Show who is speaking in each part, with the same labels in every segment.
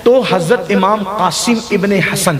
Speaker 1: تو حضرت امام قاسم ابن حسن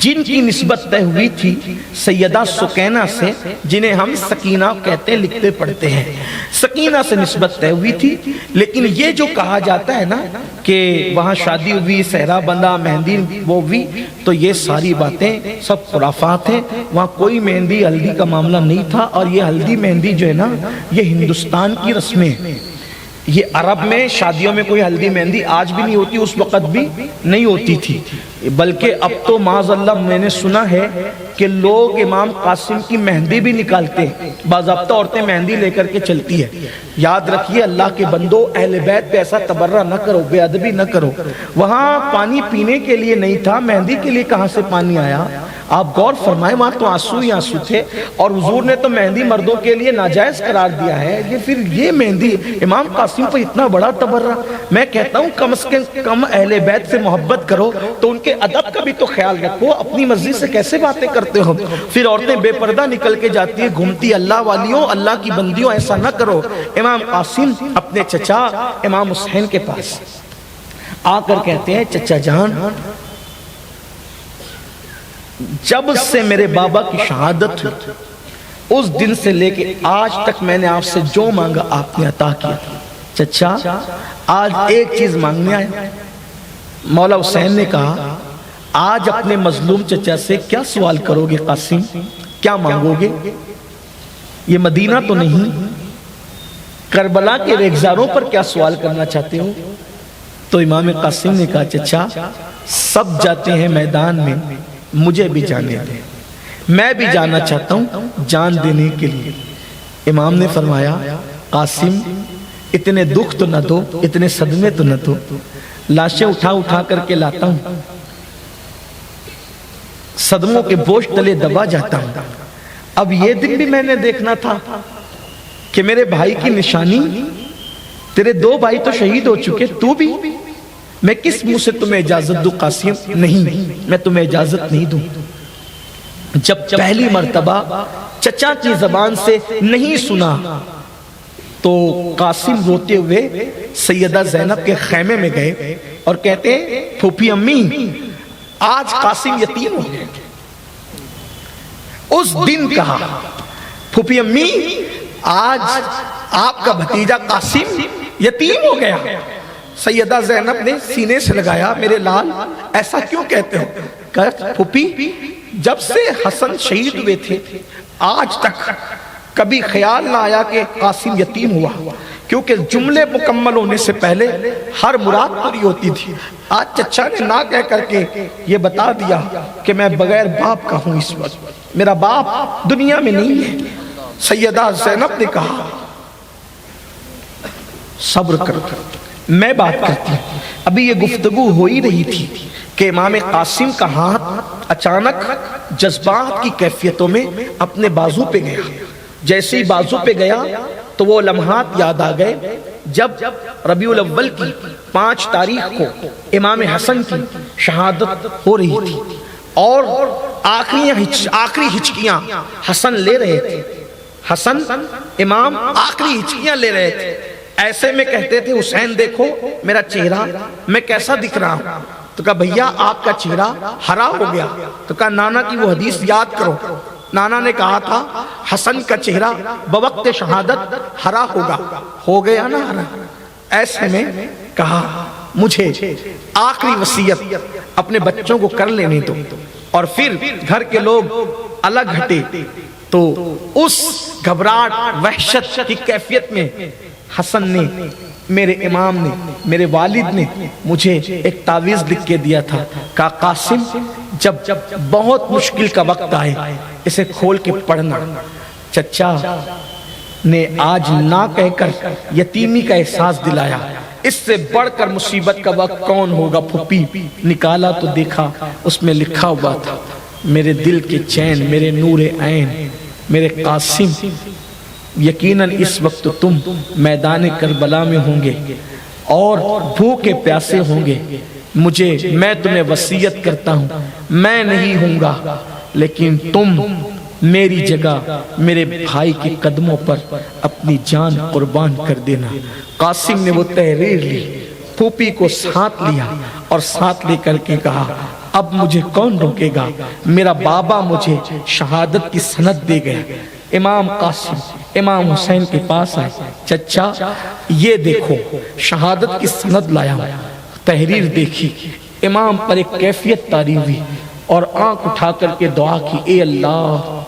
Speaker 1: جن کی نسبت طے ہوئی تھی سیدہ سکینہ سے، جنہیں ہم سکینہ کہتے ہیں، لکھتے پڑھتے ہیں، سکینہ سے نسبت طے ہوئی تھی، لیکن یہ جو کہا جاتا ہے نا کہ وہاں شادی ہوئی، صحرا بندہ، مہندی وہ ہوئی، تو یہ ساری باتیں سب خرافات ہیں۔ وہاں کوئی مہندی ہلدی کا معاملہ نہیں تھا، اور یہ ہلدی مہندی جو ہے نا یہ ہندوستان کی رسمیں ہیں۔ یہ عرب میں شادیوں میں کوئی ہلدی مہندی آج بھی نہیں ہوتی، اس وقت بھی نہیں ہوتی تھی، بلکہ اب تو معاذ اللہ میں نے سنا ہے کہ لوگ امام قاسم کی مہندی بھی نکالتے ہیں، باضابطہ عورتیں مہندی لے کر کے چلتی ہے۔ یاد رکھیے اللہ کے بندو، اہل بیت پہ ایسا تبرہ نہ کرو، بے ادبی نہ کرو۔ وہاں پانی پینے کے لیے نہیں تھا، مہندی کے لیے کہاں سے پانی آیا؟ آپ غور فرمائیں، وہاں تو آنسو ہی آنسو تھے، اور حضور نے تو مہندی مردوں کے لیے ناجائز قرار دیا ہے۔ یہ پھر یہ مہندی امام قاسم پر اتنا بڑا تبرہ، میں کہتا ہوں کم از کم اہل بیت سے محبت کرو تو ان کے ادب کا بھی تو خیال رکھو، اپنی مرضی سے کیسے باتیں کرتے ہو؟ پھر عورتیں بے پردہ نکل کے جاتی ہیں گھومتی، اللہ والیوں، اللہ کی بندیوں ایسا نہ کرو۔ امام قاسم اپنے چچا امام حسین کے پاس آ کر کہتے ہیں چچا جان، جب سے میرے بابا کی شہادت ہوئی اس دن سے لے کے آج تک میں نے آپ سے جو مانگا آپ نے عطا کیا۔ چچا آج ایک چیز مانگنے آئے۔ مولا حسین نے کہا آج اپنے مظلوم چچا سے کیا سوال کرو گے قاسم، کیا مانگو گے؟ یہ مدینہ تو نہیں، کربلا کے ریگزاروں پر کیا سوال کرنا چاہتے ہو؟ تو امام قاسم نے کہا چچا سب جاتے ہیں میدان میں، مجھے بھی جانے دیں، میں بھی جانا چاہتا ہوں جان دینے کے لیے۔ امام نے فرمایا قاسم اتنے دکھ تو نہ دو، اتنے صدمے تو نہ دو، لاشیں اٹھا اٹھا کر کے لاتا ہوں، صدموں کے بوجھ تلے دبا جاتا ہوں۔ اب یہ دن بھی میں نے دیکھنا تھا کہ میرے بھائی کی نشانی، تیرے دو بھائی تو شہید ہو چکے، تو بھی، میں کس منہ سے تمہیں اجازت دوں قاسم؟ نہیں، میں تمہیں اجازت نہیں دوں۔ جب پہلی مرتبہ چچا کی زبان سے نہیں سنا تو قاسم روتے ہوئے سیدہ زینب کے خیمے میں گئے اور کہتے ہیں پھوپھی امی آج قاسم یتیم ہو گئے۔ اس دن کہا پھوپھی امی آج آپ کا بھتیجا قاسم یتیم ہو گیا۔ سیدہ زینب نے سینے سے لگایا میرے لال ایسا کیوں کہتے ہو؟ کہا پھوپھی جب سے حسن شہید ہوئے تھے آج تک کبھی خیال نہ آیا کہ قاسم یتیم ہوا، کیونکہ جملے مکمل ہونے سے پہلے ہر مراد پوری ہوتی تھی۔ آج چچا نے نہ کہہ کر کے یہ بتا دیا کہ میں بغیر باپ کا ہوں، اس وقت میرا باپ دنیا میں نہیں ہے۔ سیدہ زینب نے کہا صبر کر، میں بات کرتی ہوں۔ ابھی یہ گفتگو ہو ہی رہی تھی کہ امام قاسم کا ہاتھ اچانک جذبات کی کیفیتوں میں اپنے بازو پہ گیا۔ جیسے ہی بازو پہ گیا تو وہ لمحات یاد آ گئے جب ربیع الاول کی 5 تاریخ کو امام حسن کی شہادت ہو رہی تھی، اور آخری ہچکیاں حسن لے رہے تھے۔ حسن امام آخری ہچکیاں لے رہے تھے، ایسے میں کہتے تھے حسین دیکھو میرا چہرہ میں کیسا دکھ رہا ہوں؟ تو کہا بھیا آپ کا چہرہ ہرا ہو گیا۔ تو کہا نانا کی وہ حدیث یاد کرو، نانا نے کہا تھا حسن کا چہرہ بوقت شہادت ہرا ہوگا، ہو گیا نا ہرا۔ ایسے میں کہا مجھے آخری وصیت اپنے بچوں کو کر لینے دو، اور پھر گھر کے لوگ الگ ہٹے۔ تو اس گھبراہٹ وحشت کی کیفیت میں حسن نے، میرے امام نے، میرے والد نے مجھے ایک تعویذ لکھ کے دیا تھا، کہا قاسم جب بہت مشکل کا وقت آئے اسے کھول کے پڑھنا۔ چچا نے آج نہ کہہ کر یتیمی کا احساس دلایا۔ اس سے بڑھ کر مصیبت کا وقت کون ہوگا پھوپھی؟ نکالا تو دیکھا اس میں لکھا ہوا تھا میرے دل کے چین، میرے نور عین، میرے قاسم یقیناً اس وقت تم میدان کربلا میں ہوں گے اور بھوکے پیاسے ہوں گے۔ میں تمہیں وصیت کرتا ہوں میں نہیں ہوں گا، لیکن تم میری جگہ میرے بھائی کے قدموں پر اپنی جان قربان کر دینا۔ قاسم نے وہ تحریر لی، پھوپھی کو ساتھ لیا اور ساتھ لے کر کے کہا اب مجھے کون روکے گا، میرا بابا مجھے شہادت کی سند دے گئے۔ امام قاسم امام حسین کے پاس آئے، چچا یہ دیکھو شہادت کی سند لایا، تحریر دیکھی، امام پر ایک کیفیت طاری ہوئی اور آنکھ اٹھا کر کے دعا کی، اے اللہ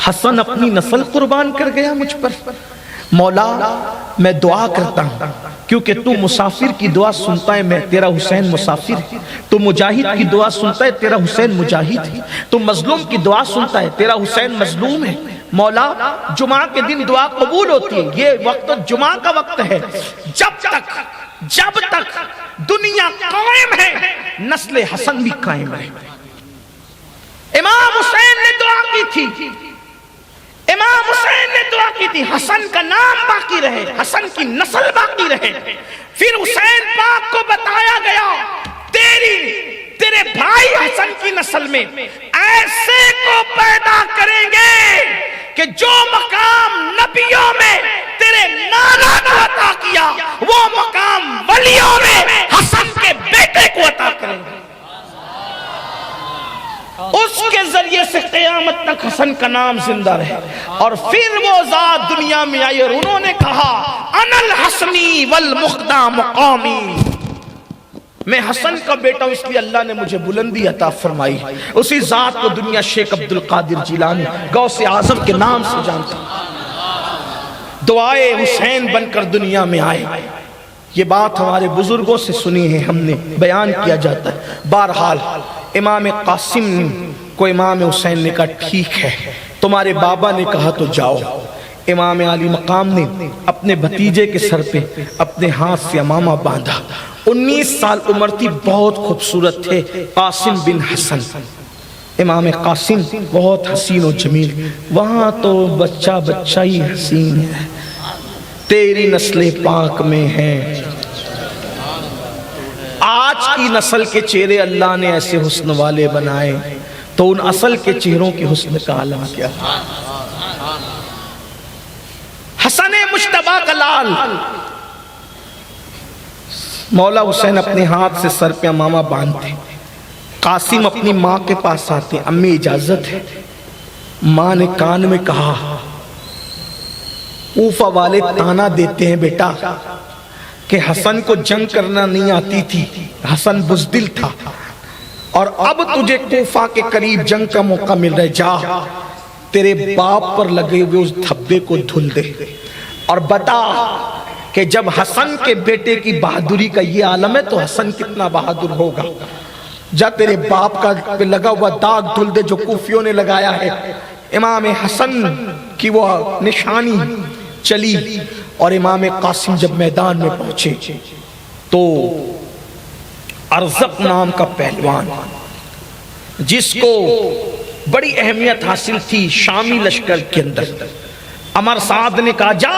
Speaker 1: حسن اپنی نسل قربان کر گیا مجھ پر، مولا میں دعا کرتا ہوں کیونکہ تو مسافر کی دعا سنتا ہے، میں تیرا حسین مسافر ہے، تو مجاہد کی دعا سنتا ہے، تیرا حسین مجاہد ہے، تو مظلوم کی دعا سنتا ہے، تیرا حسین مظلوم ہے۔ مولا جمعہ کے دن دعا قبول ہوتی ہے، یہ وقت جمعہ کا وقت ہے، جب تک دنیا قائم ہے نسل حسن بھی قائم ہے۔ امام حسین نے دعا کی تھی، امام حسین نے دعا کی تھی حسن کا نام باقی رہے، حسن کی نسل باقی رہے۔ پھر حسین پاک کو بتایا گیا تیرے بھائی حسن کی نسل میں ایسے کو پیدا کریں گے کہ جو مقام نبیوں میں تیرے نانا کو عطا کیا وہ مقام ولیوں میں حسن کے بیٹے کو عطا کریں گے، اس کے ذریعے سے قیامت تک حسن کا نام زندہ رہے۔ اور پھر وہ ذات دنیا میں آئی اور انہوں نے کہا انا الحسنی والمخدع مقامی، میں حسن کا بیٹا ہوں اس لیے اللہ نے مجھے بلندی عطا فرمائی۔ اسی ذات کو دنیا شیخ عبد القادر جیلانی غوث اعظم کے نام سے جانتا، دعائے حسین بن کر دنیا میں آئے۔ یہ بات ہمارے بزرگوں سے سنی ہے، ہم نے بیان کیا جاتا ہے۔ بہرحال امام قاسم کو امام حسین نے کہا ٹھیک ہے، تمہارے بابا نے کہا تو جاؤ۔ امام علی مقام نے اپنے بھتیجے کے سر پہ اپنے ہاتھ سے امامہ باندھا، 19 سال عمر تھی، بہت خوبصورت تھے قاسم بن حسن۔ امام قاسم بہت حسین و جمیل، وہاں تو بچہ ہی حسین ہے، تیری نسل پاک میں ہے۔ آج کی نسل کے چہرے اللہ نے ایسے حسن والے بنائے تو ان اصل کے چہروں کی حسن کا عالم کیا۔ حسن مجتبیٰ کا لال مولا حسین اپنے ہاتھ سے سر پہ امامہ باندھتے، قاسم اپنی ماں کے پاس آتے، امی اجازت ہے۔ ماں نے کان میں کہا کوفہ والے تانا دیتے ہیں بیٹا کہ حسن کو جنگ کرنا نہیں آتی تھی، حسن بزدل تھا، اور اب تجھے کوفہ کے قریب جنگ کا موقع مل رہا ہے، جا تیرے باپ پر لگے ہوئے اس دھبے کو دھل دے اور بتا کہ جب حسن کے بیٹے کی بہادری کا یہ عالم ہے تو حسن کتنا بہادر ہوگا۔ جا تیرے باپ کا لگا ہوا داغ دھل دے جو کوفیوں نے لگایا ہے۔ امام حسن کی وہ نشانی چلی اور امام قاسم جب میدان میں پہنچے تو ارزق نام کا پہلوان جس کو بڑی اہمیت حاصل تھی شامی لشکر کے اندر، عمر سعد نے کہا جا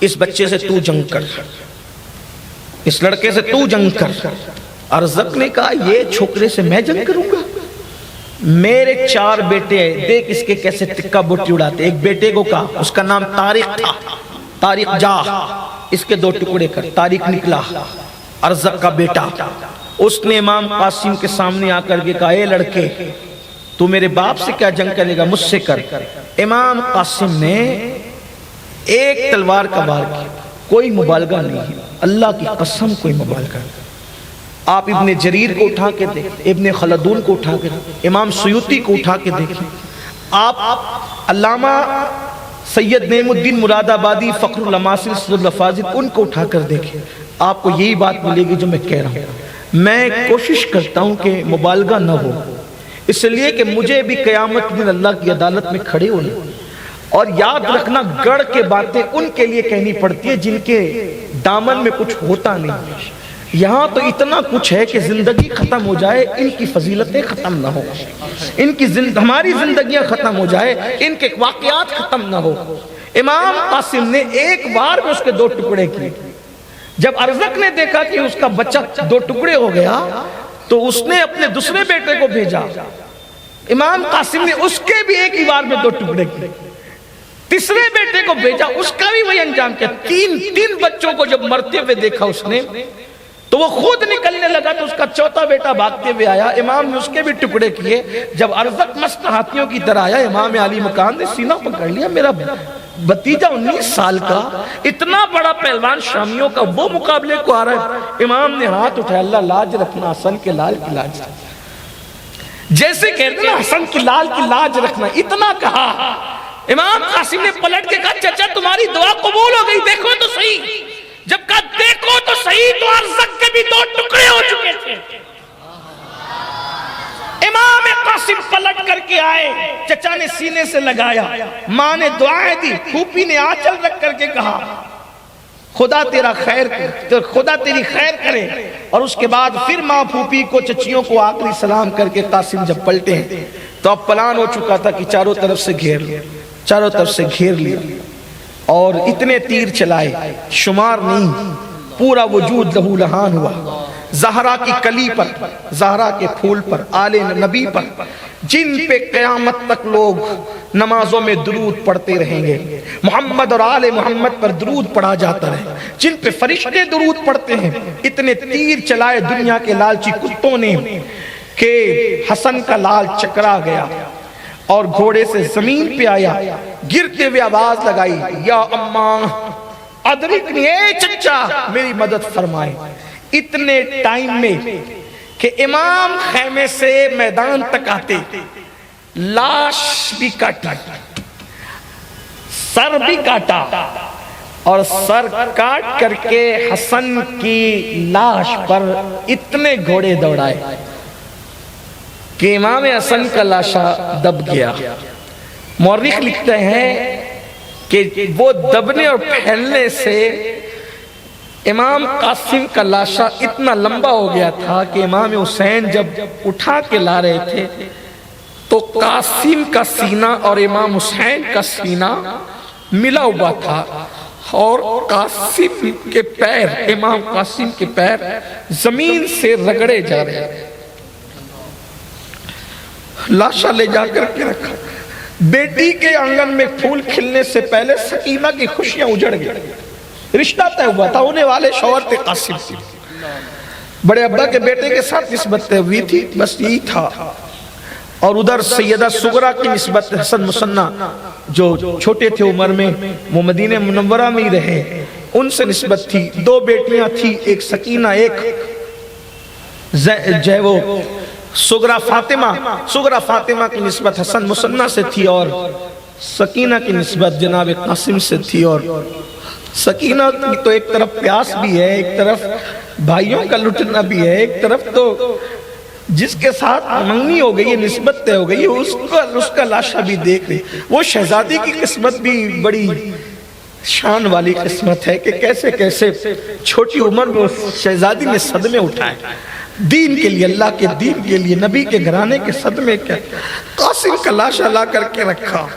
Speaker 1: اس بچے سے تو جنگ کر، اس لڑکے سے تو جنگ کر۔ ارزق نے کہا یہ چھوکرے سے میں جنگ کروں گا؟ میرے 4 بیٹے ہیں، دیکھ اس کے کیسے تکہ بوٹی اڑاتے۔ ایک بیٹے کو کہا، اس کا نام طارق تھا، طارق جا اس کے 2 ٹکڑے کر۔ طارق نکلا ارزق کا بیٹا، اس نے امام قاسم کے سامنے آ کر کے کہا اے لڑکے تو میرے باپ سے کیا جنگ کرے گا، مجھ سے کر۔ امام قاسم نے ایک تلوار کا وار کیا، کوئی مبالغہ نہیں، اللہ کی قسم کوئی مبالغہ نہیں۔ آپ ابن جریر کو اٹھا کے دیکھیں، ابن خلدون کو اٹھا کے دیکھیں، امام سیوطی کو اٹھا کے دیکھیں، آپ علامہ سید نعیم الدین مراد آبادی فخر الاماثل صدر الافاضل ان کو اٹھا کر دیکھیں، آپ کو یہی بات ملے گی جو میں کہہ رہا ہوں۔ میں کوشش کرتا ہوں کہ مبالغہ نہ ہو، اس لیے کہ مجھے بھی قیامت دن اللہ کی عدالت میں کھڑے ہونا، اور یاد رکھنا گڑھ کے باتیں ان کے لیے کہنی پڑتی ہے جن کے دامن میں کچھ ہوتا نہیں۔ یہاں تو اتنا کچھ ہے کہ زندگی ختم ہو جائے ان کی فضیلتیں ختم نہ ہو، ہماری زندگیاں ختم ہو جائے ان کے واقعات ختم نہ ہو۔ امام قاسم نے ایک بار میں اس کے 2 ٹکڑے کیے۔ جب ارزق نے دیکھا کہ اس کا بچہ 2 ٹکڑے ہو گیا تو اس نے اپنے دوسرے بیٹے کو بھیجا، امام قاسم نے اس کے بھی ایک ہی بار میں 2 ٹکڑے کیے۔ تیسرے بیٹے کو بھیجا، اس کا بھی وہی انجام کیا۔ تین بچوں کو جب مرتے ہوئے دیکھا اس نے تو وہ خود نکلنے لگا، تو اس کا چوتھا بیٹا بھاگتے ہوئے آیا، امام نے اس کے بھی ٹکڑے کیے۔ جب ارزق مست ہاتھیوں کی طرح آیا، امام علی مقام نے سینہ پکڑ لیا، میرا بھتیجا 19 سال کا اتنا بڑا پہلوان شامیوں کا وہ مقابلے کو آ رہا ہے۔ امام نے ہاتھ اٹھایا، اللہ لاج رکھنا حسن کے لال کی لاج، جیسے کہتے ہیں حسن کی لال کی لاج رکھنا، اتنا کہا۔ امام قاسم نے پلٹ کے کہا چچا تمہاری دعا قبول ہو گئی، دیکھو تو صحیح۔ جب کہا دیکھو تو صحیح تو ارزق کے بھی 2 ٹکڑے ہو چکے تھے۔ امام قاسم پلٹ کر کے آئے، چچا نے سینے سے لگایا، ماں نے دعائیں دی، پھوپھی نے آنچل رکھ کر کے کہا خدا تیرا خیر کرے، خدا تیری خیر کرے۔ اور اس کے بعد پھر ماں پھوپھی کو چچیوں کو آخری سلام کر کے قاسم جب پلٹے ہیں تو اب پلان ہو چکا تھا کہ چاروں طرف سے گھیر لیا، چاروں طرف سے گھیر لیا، اور اتنے تیر چلائے شمار نہیں، پورا وجود لہو لہان ہوا۔ زہرا کی کلی پر، زہرا کے پھول پر، آل نبی پر، جن پہ قیامت تک لوگ نمازوں میں درود پڑھتے رہیں گے، محمد اور آل محمد پر درود پڑھا جاتا ہے، جن پہ فرشتے درود پڑھتے ہیں۔ اتنے تیر چلائے دنیا کے لالچی کتوں نے کہ حسن کا لال چکرا گیا اور گھوڑے سے زمین پہ آیا، گرتے ہوئے آواز لگائی یا اماں ادرکنی، اے چچا میری مدد فرمائے۔ اتنے ٹائم میں کہ امام خیمے سے میدان تک آتے، لاش بھی کاٹا، سر بھی کاٹا، اور سر کاٹ کر کے حسن کی لاش پر اتنے گھوڑے دوڑائے کہ امام حسن کا لاشا دب گیا۔ مورخ لکھتے ہیں کہ وہ دبنے اور پھیلنے سے امام قاسم کا لاشا اتنا لمبا ہو گیا تھا کہ امام حسین جب اٹھا کے لا رہے تھے تو قاسم کا سینہ اور امام حسین کا سینہ ملا ہوا تھا، اور قاسم کے پیر، امام قاسم کے پیر زمین سے رگڑے جا رہے ہیں۔ لاشا لے جا کر کے رکھا، بیٹی کے آنگن میں پھول کھلنے سے پہلے سکینہ کی خوشیاں اجڑ گئی۔ رشتہ طے ہوا تھا، ہونے والے شوہر تھے قاسم تھے، بڑے ابا کے بیٹے کے ساتھ نسبت طے ہوئی تھی، بس یہی تھا۔ اور ادھر سیدہ سغرا کی نسبت حسن مثنیٰ جو چھوٹے تھے عمر میں، وہ مدینہ منورہ میں ہی رہے، ان سے نسبت تھی۔ 2 بیٹیاں تھی، ایک سکینہ، ایک جو ہے وہ سغرا فاطمہ۔ سغرا فاطمہ کی نسبت حسن مثنیٰ سے تھی، اور سکینہ کی نسبت جناب قاسم سے تھی۔ اور سکینہ کی تو ایک طرف پیاس بھی ہے، ایک طرف بھائیوں کا لٹنا بھی ہے، ایک طرف تو جس کے ساتھ منگنی ہو گئی ہے، نسبت طے ہو گئی ہے، اس کا لاشا بھی دیکھ رہی۔ وہ شہزادی کی قسمت بھی بڑی شان والی قسمت ہے کہ کیسے کیسے چھوٹی عمر میں شہزادی نے صدمے اٹھائے، دین کے لیے، اللہ کے دین کے لیے، نبی کے گھرانے کے صدمے کے۔ قاسم کا لاشا لا کر کے رکھا۔